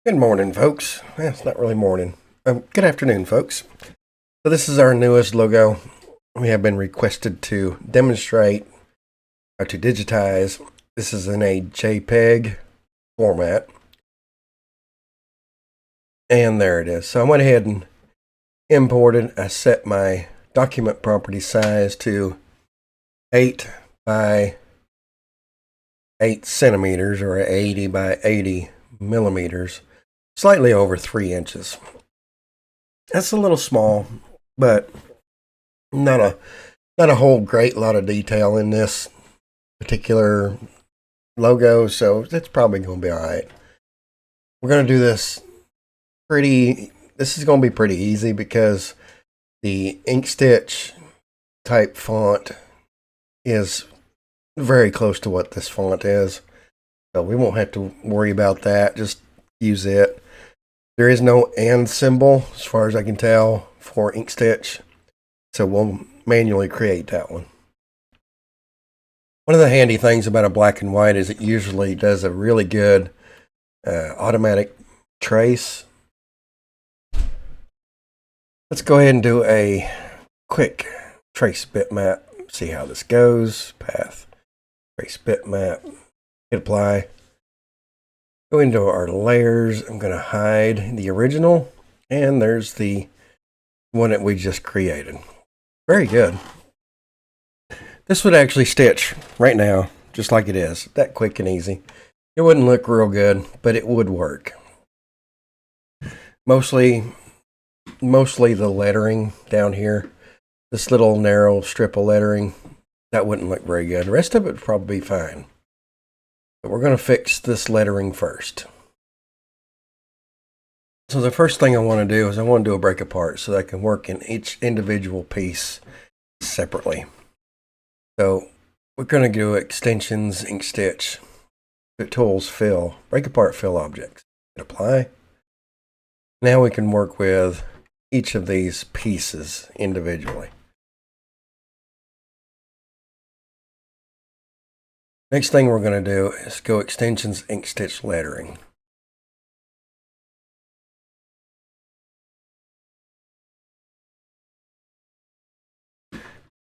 Good morning, folks. It's not really morning. Good afternoon, folks. So this is our newest logo. We have been requested to demonstrate how to digitize. This is in a JPEG format. And there it is. So I went ahead and imported. I set my document property size to 8 by 8 centimeters or 80 by 80 millimeters, slightly over 3 inches. That's a little small, but not a whole great lot of detail in this particular logo, so it's probably going to be all right. We're going to do this this is going to be pretty easy because the Inkstitch type font is very close to what this font is. So we won't have to worry about that. Just use it. There is no and symbol, as far as I can tell, for Inkstitch. So we'll manually create that one. One of the handy things about a black and white is it usually does a really good automatic trace. Let's go ahead and do a quick trace bitmap. See how this goes. Path, trace bitmap, hit apply. Go into our layers. I'm going to hide the original, and there's the one that we just created. Very good. This would actually stitch right now, just like it is, that quick and easy. It wouldn't look real good, but it would work. Mostly the lettering down here, this little narrow strip of lettering, that wouldn't look very good. The rest of it would probably be fine. But we're going to fix this lettering first. So the first thing I want to do is I want to do a break apart so that I can work in each individual piece separately. So we're going to do extensions, Inkstitch, tools, fill, break apart fill objects. Hit apply. Now we can work with each of these pieces individually. Next thing we're going to do is go extensions, Inkstitch lettering.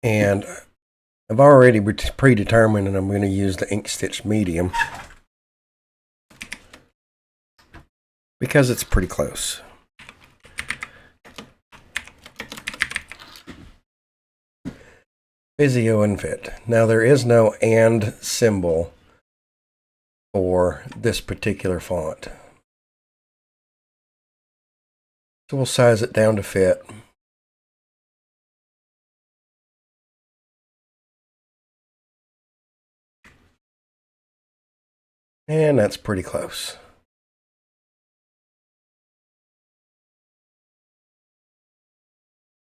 And I've already predetermined that I'm going to use the Inkstitch medium because it's pretty close. Fyzio and fit. Now there is no and symbol for this particular font. So we'll size it down to fit. And that's pretty close.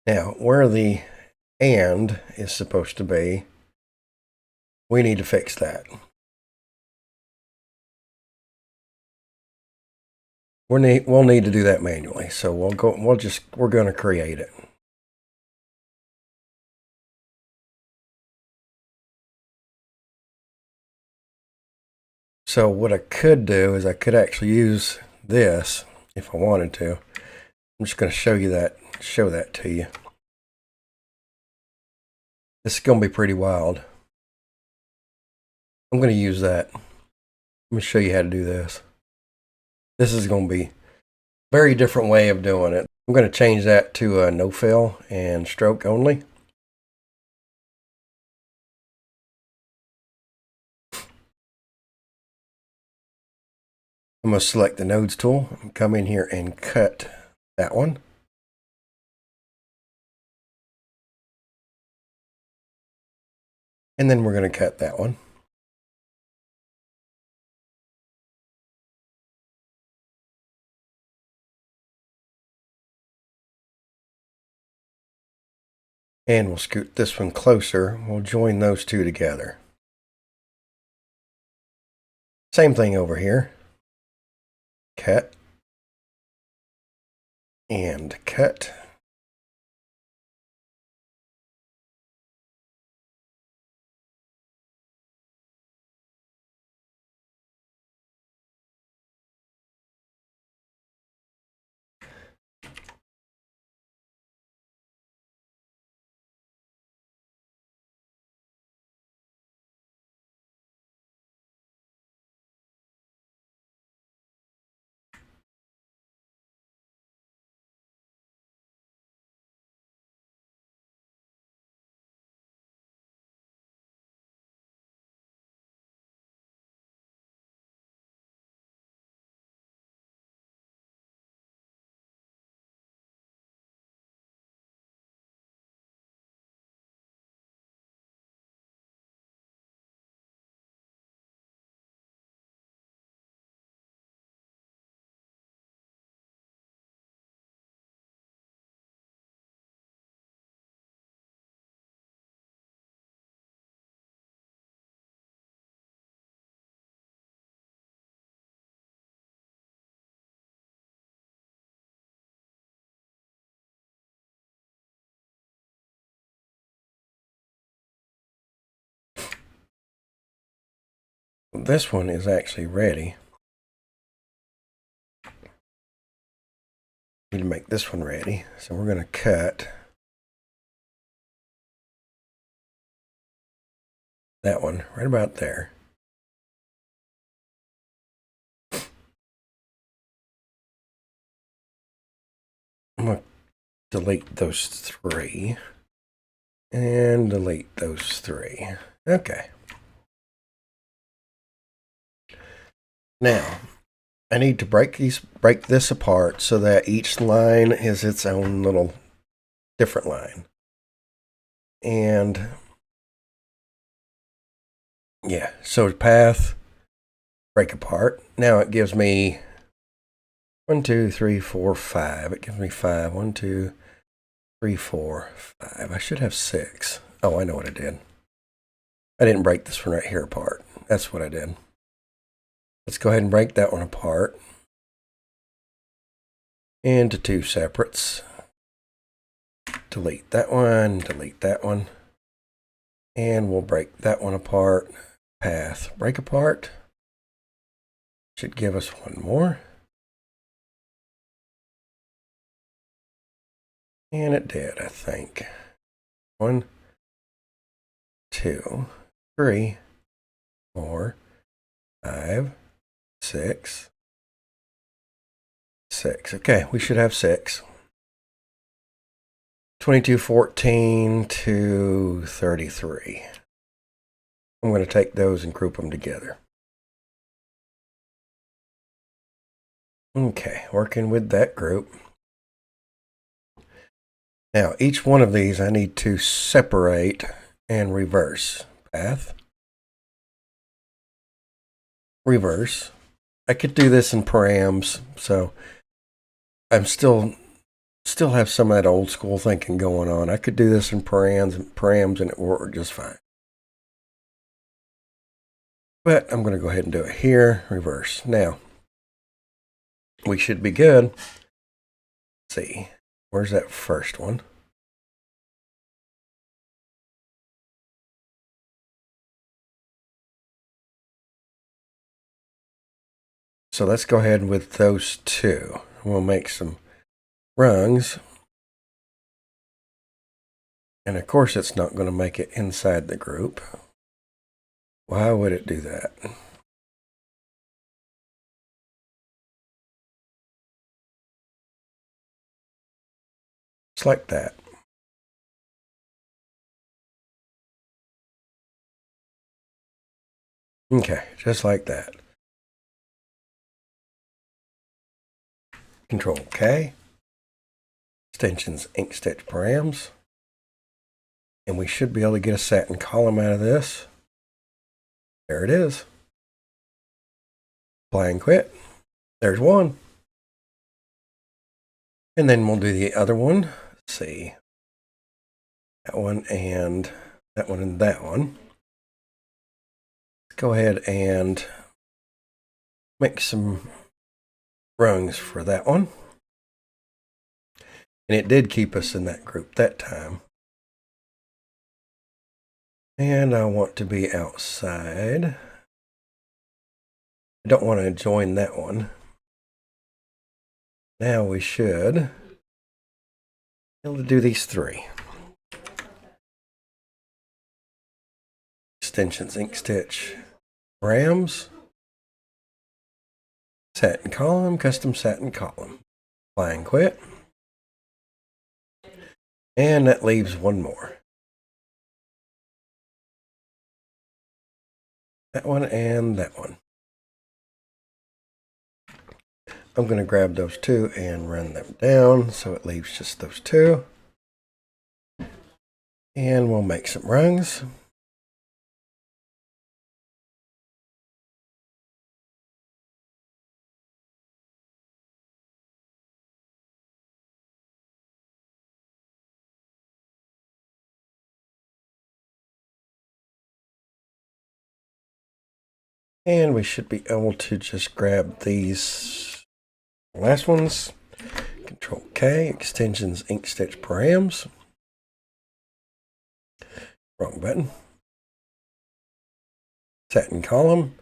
Now, where the and is supposed to be, we need to fix that. We'll need to do that manually. So we're going to create it. So what I could do is I could actually use this if I wanted to. I'm just going to show that to you. This is going to be pretty wild. I'm going to use that. Let me show you how to do this. This is going to be a very different way of doing it. I'm going to change that to a no fill and stroke only. I'm going to select the nodes tool and come in here and cut that one. And then we're going to cut that one. And we'll scoot this one closer. We'll join those two together. Same thing over here. Cut. And cut. this one is actually ready. Need to make this one ready. So we're going to cut that one right about there. I'm going to delete those 3 and delete those 3. Okay. Now, I need to break this apart so that each line is its own little different line. And yeah, so path, break apart. Now it gives me 1, 2, 3, 4, 5. It gives me 5. 1, 2, 3, 4, 5. I should have 6. Oh, I know what I did. I didn't break this one right here apart. That's what I did. Let's go ahead and break that one apart into 2 separates. Delete that one, delete that one. And we'll break that one apart. Path, break apart. Should give us 1 more. And it did, I think. 1, 2, 3, 4, 5, 6, 6. Okay, we should have 6. 2214 to 33. I'm going to take those and group them together. Okay, working with that group. Now, each one of these I need to separate and reverse. Path. Reverse. I could do this in params, so I'm still have some of that old school thinking going on. I could do this in params and it would work just fine. But I'm going to go ahead and do it here, reverse. Now, we should be good. Let's see, where's that first one? So let's go ahead with those 2. We'll make some rungs. And of course, it's not going to make it inside the group. Why would it do that? Just like that. Okay, just like that. Control K. Extensions Inkstitch params. And we should be able to get a satin column out of this. There it is. Apply and quit. There's one. And then we'll do the other one. Let's see. That one and that one and that one. Let's go ahead and make some rungs for that one. And it did keep us in that group that time. And I want to be outside. I don't want to join that one. Now we should be able to do these 3. Extensions Inkstitch params. Satin column, custom satin column. Apply and quit. And that leaves 1 more. That one and that one. I'm going to grab those 2 and run them down so it leaves just those 2. And we'll make some rungs. And we should be able to just grab these last ones. Control K, extensions Inkstitch params. Wrong button. Satin column.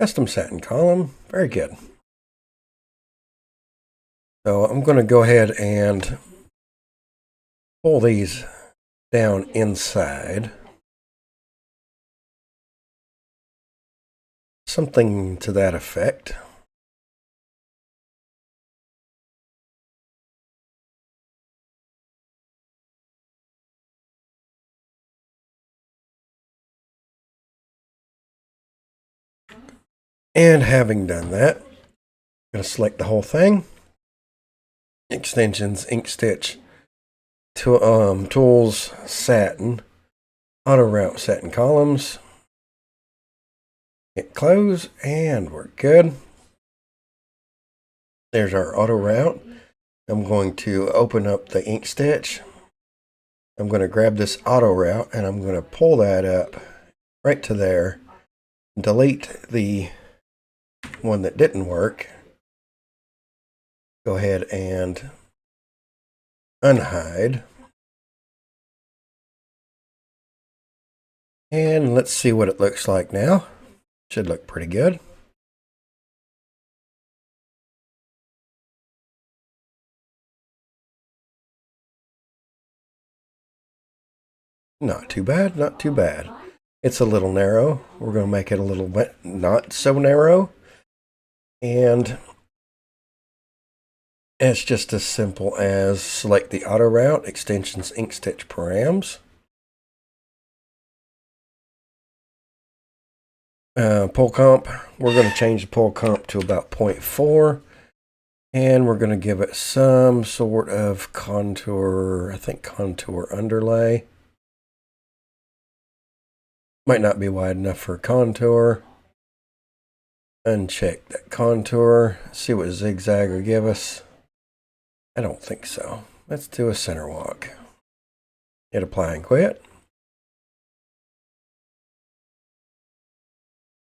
Custom satin column. Very good. So I'm going to go ahead and pull these down inside. Something to that effect. And having done that, I'm going to select the whole thing. Extensions, Inkstitch, tools, satin, auto route satin columns. Hit close, and we're good. There's our auto route. I'm going to open up the Inkstitch. I'm going to grab this auto route and I'm going to pull that up right to there. Delete the one that didn't work. Go ahead and unhide. And let's see what it looks like now. Should look pretty good. Not too bad, not too bad. It's a little narrow. We're going to make it a little bit not so narrow. And it's just as simple as select the auto route, extensions, Inkstitch params. Pull comp, we're going to change the pull comp to about 0.4. And we're going to give it some sort of contour, I think contour underlay. Might not be wide enough for contour. Uncheck that contour. See what zigzag will give us. I don't think so. Let's do a center walk. Hit apply and quit.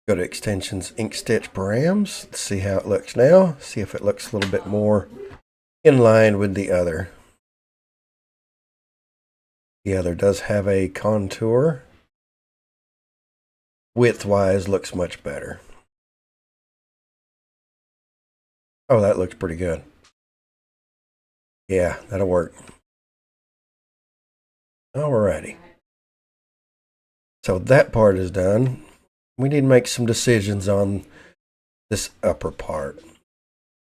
Go to extensions, Inkstitch params. Let's see how it looks now. See if it looks a little bit more in line with the other. The other does have a contour. Width-wise, looks much better. Oh, that looks pretty good. Yeah, that'll work. Alrighty. So that part is done. We need to make some decisions on this upper part.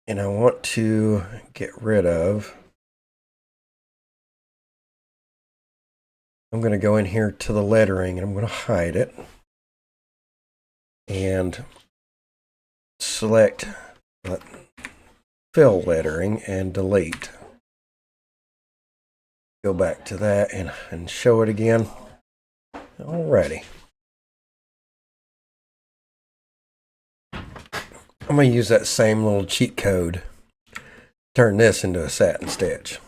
And I want to get rid of... I'm going to go in here to the lettering and I'm going to hide it. And select fill lettering and delete. Go back to that and show it again. Alrighty. I'm going to use that same little cheat code. Turn this into a satin stitch.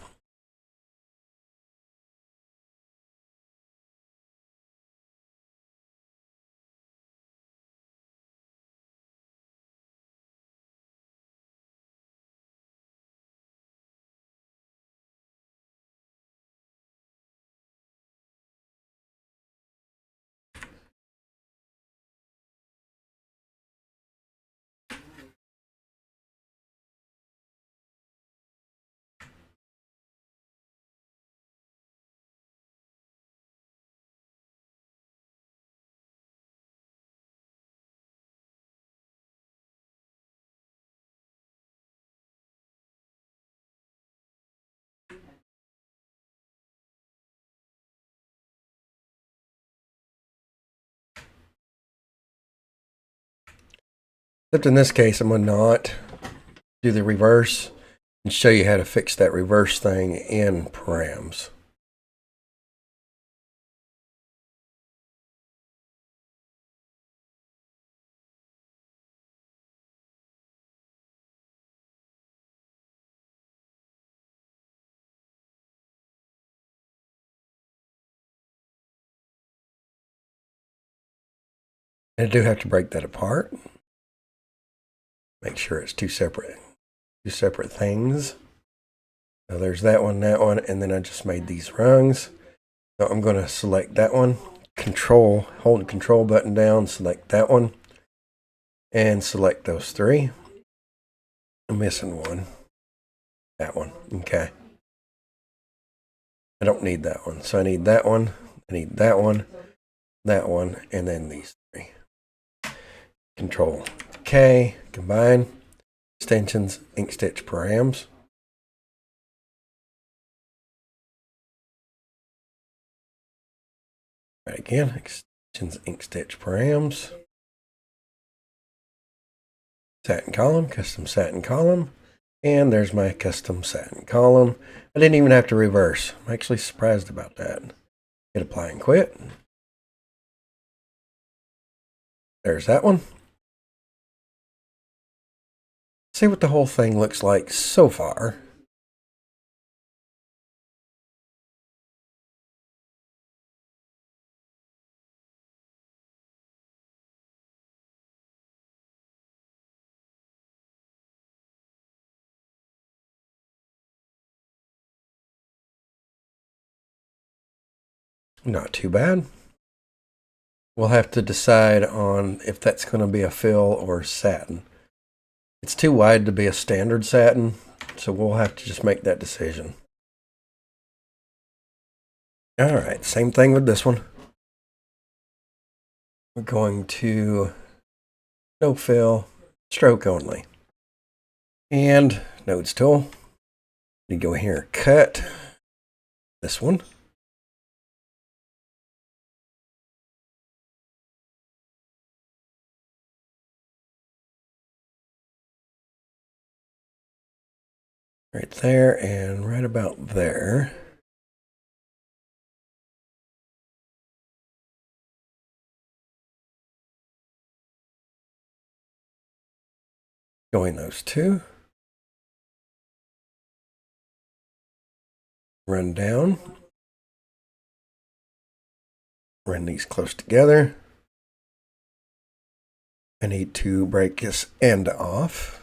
Except in this case, I'm going to not do the reverse and show you how to fix that reverse thing in params. And I do have to break that apart. Make sure it's two separate things. So there's that one, and then I just made these rungs. So I'm going to select that one, hold the control button down, select that one. and select those three. I'm missing one. That one. Okay. I don't need that one. So I need that one. I need that one, and then these three. Control K, combine, extensions, Inkstitch params. Right again, extensions, Inkstitch params. Satin column, custom satin column. And there's my custom satin column. I didn't even have to reverse. I'm actually surprised about that. Hit apply and quit. There's that one. See what the whole thing looks like so far. Not too bad. We'll have to decide on if that's going to be a fill or satin. It's too wide to be a standard satin, so we'll have to just make that decision. All right, same thing with this one. We're going to no fill, stroke only. And nodes tool. You go here, cut this one. Right there and right about there. Join those two. Run down. Run these close together. I need to break this end off.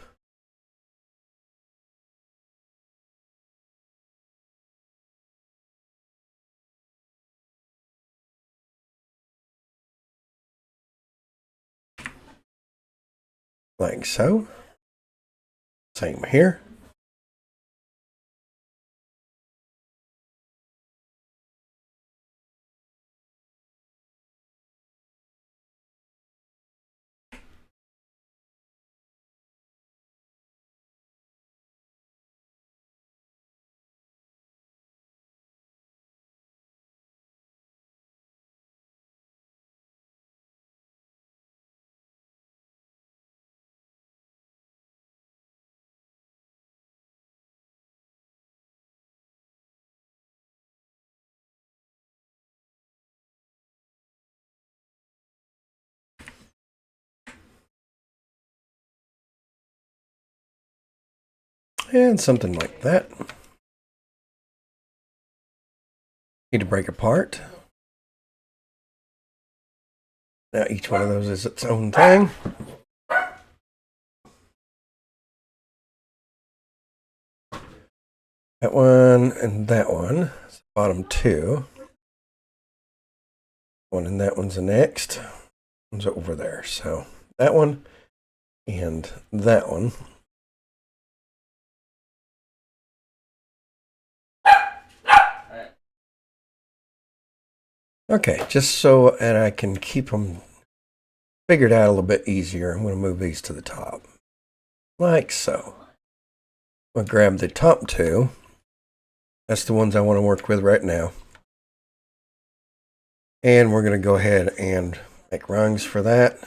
Like so. Same here. And something like that. Need to break apart. Now each one of those is its own thing. That one and that one. Bottom two. One and that one's the next. One's over there. So that one and that one. Okay, just so that I can keep them figured out a little bit easier, I'm going to move these to the top. Like so. I'll grab the top two. That's the ones I want to work with right now. And we're going to go ahead and make rungs for that.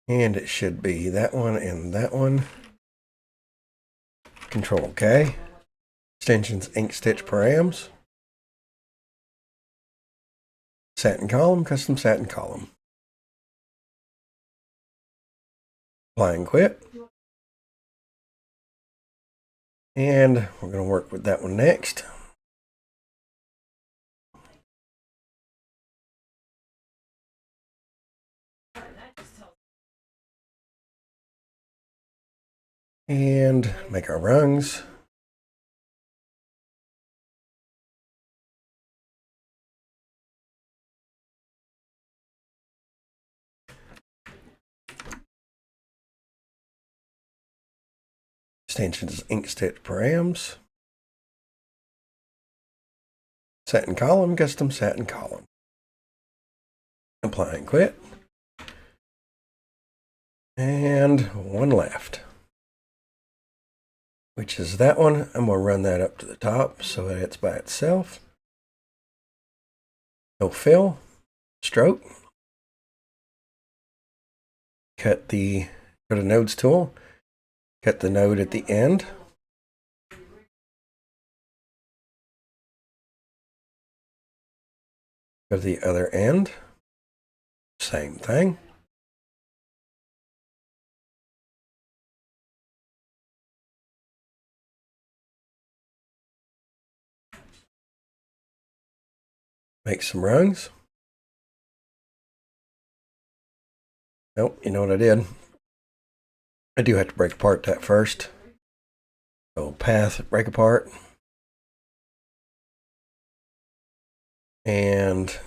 And it should be that one and that one. Control K. Extensions, Inkstitch params. Satin column, custom satin column. Apply and quit. And we're going to work with that one next. And make our rungs. Extensions Inkstitch params. Satin column, custom satin column. Apply and quit. And one left, which is that one. I'm going to run that up to the top so that it's by itself. No fill, stroke. Go to nodes tool, cut the node at the end. Go to the other end, same thing. Make some rungs. Nope, you know what I did? I do have to break apart that first. So path, break apart. And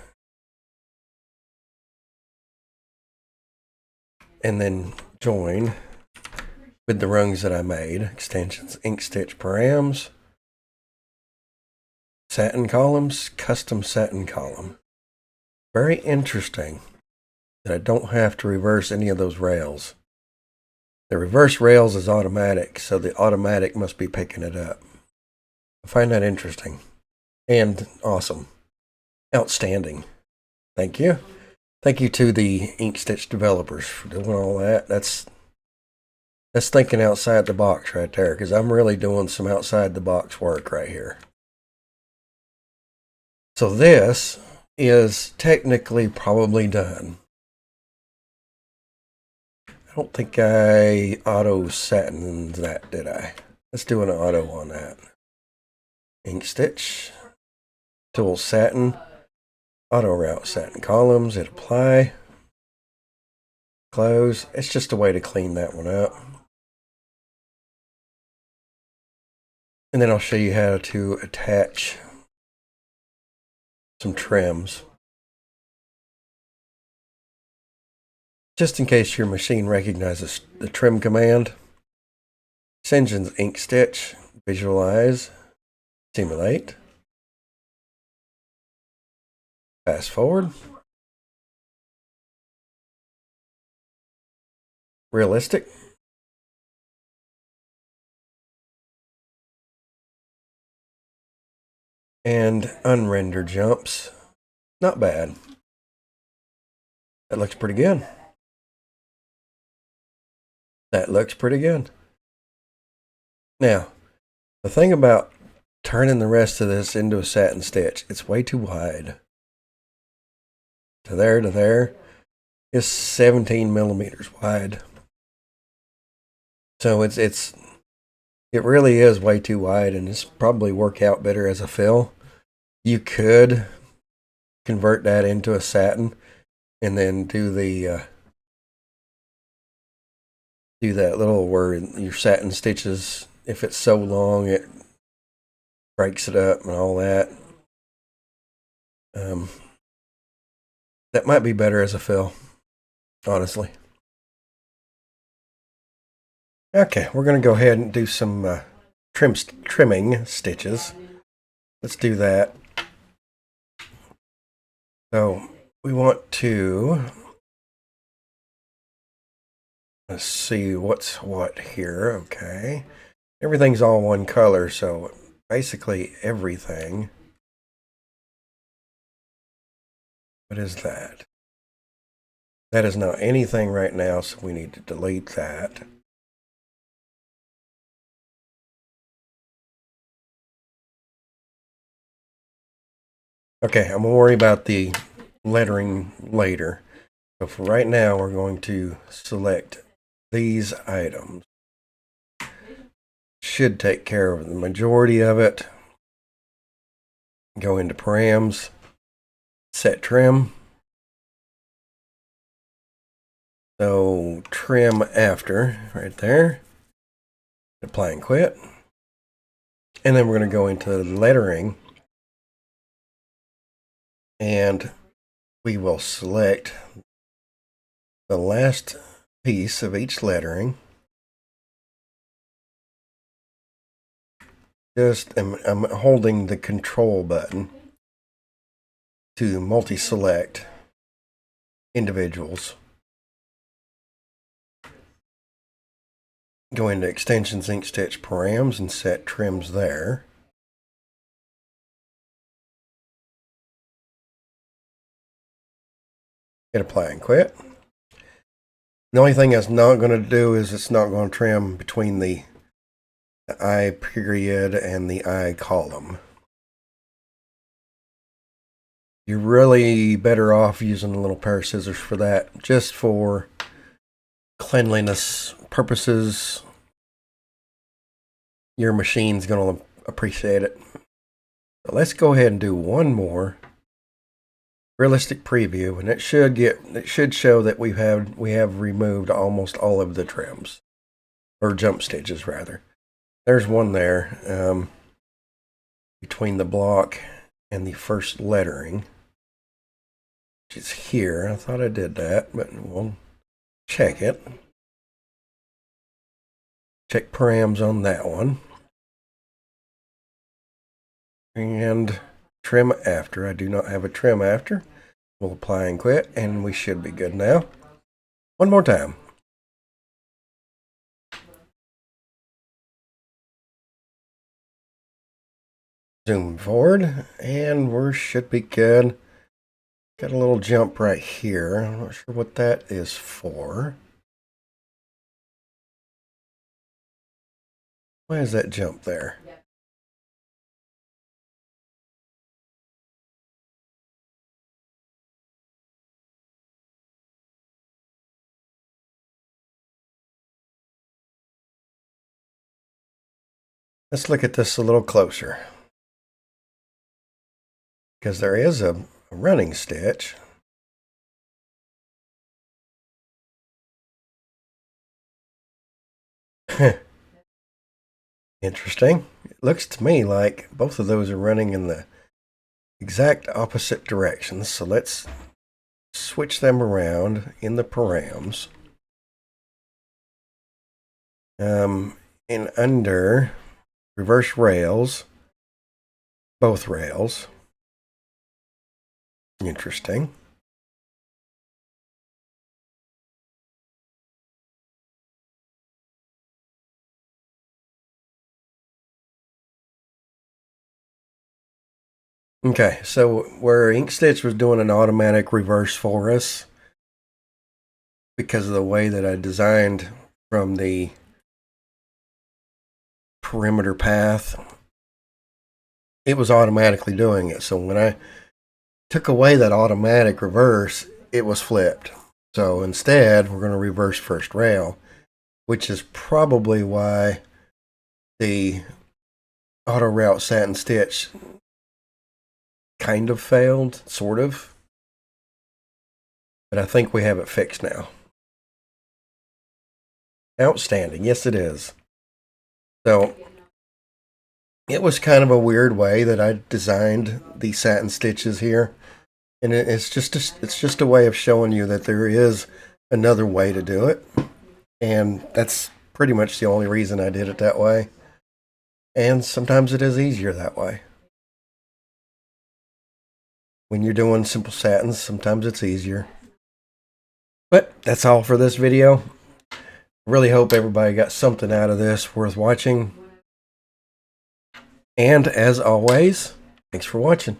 then join with the rungs that I made. Extensions, Inkstitch params, satin columns, custom satin column. Very interesting that I don't have to reverse any of those rails. The reverse rails is automatic, so the automatic must be picking it up. I find that interesting and awesome. Outstanding. Thank you. Thank you to the Inkstitch developers for doing all that. That's thinking outside the box right there, because I'm really doing some outside the box work right here. So this is technically probably done. I don't think I auto satin that, did I? Let's do an auto on that. Inkstitch, tool satin, auto route satin columns, hit apply, close. It's just a way to clean that one up. And then I'll show you how to attach some trims. Just in case your machine recognizes the trim command, Extensions Inkstitch, visualize, simulate, fast forward, realistic, and unrender jumps. Not bad. That looks pretty good. That looks pretty good. Now, the thing about turning the rest of this into a satin stitch, it's way too wide. To there is 17 millimeters wide. So it really is way too wide, and it's probably work out better as a fill. You could convert that into a satin and then do that little where your satin stitches, if it's so long it breaks it up and all that. That might be better as a fill, honestly. Okay, we're going to go ahead and do some trimming stitches. Let's do that. So we want to, let's see what's what here. Okay, everything's all one color, so basically everything. What is that? That is not anything right now, so we need to delete that. Okay, I'm going to worry about the lettering later. So for right now, we're going to select these items. Should take care of the majority of it. Go into params, set trim. So trim after, right there. Apply and quit. And then we're going to go into lettering. And we will select the last piece of each lettering. I'm holding the control button to multi-select individuals. Go into Extensions, Inkstitch, Params, and set trims there. Hit apply and quit. The only thing that's not going to do is it's not going to trim between the I period and the I column. You're really better off using a little pair of scissors for that, just for cleanliness purposes. Your machine's going to appreciate it. So let's go ahead and do one more realistic preview, and it should show that we have removed almost all of the trims, or jump stitches rather. There's one there between the block and the first lettering, which is here. I thought I did that, but we'll check it. Check params on that one. And trim after. I do not have a trim after. We'll apply and quit, and we should be good now. One more time. Zoom forward, and we should be good. Got a little jump right here. I'm not sure what that is for. Why is that jump there? Let's look at this a little closer, because there is a running stitch. Interesting. It looks to me like both of those are running in the exact opposite directions. So let's switch them around in the params. And under reverse rails, both rails. Interesting. Okay, so where Inkstitch was doing an automatic reverse for us, because of the way that I designed from the perimeter path, it was automatically doing it. So when I took away that automatic reverse, it was flipped. So instead, we're going to reverse first rail, which is probably why the auto route satin stitch kind of failed, sort of. But I think we have it fixed now. Outstanding. Yes, it is. So it was kind of a weird way that I designed the satin stitches here. And it's just a way of showing you that there is another way to do it. And that's pretty much the only reason I did it that way. And sometimes it is easier that way. When you're doing simple satins, sometimes it's easier. But that's all for this video. Really hope everybody got something out of this worth watching. And as always, thanks for watching.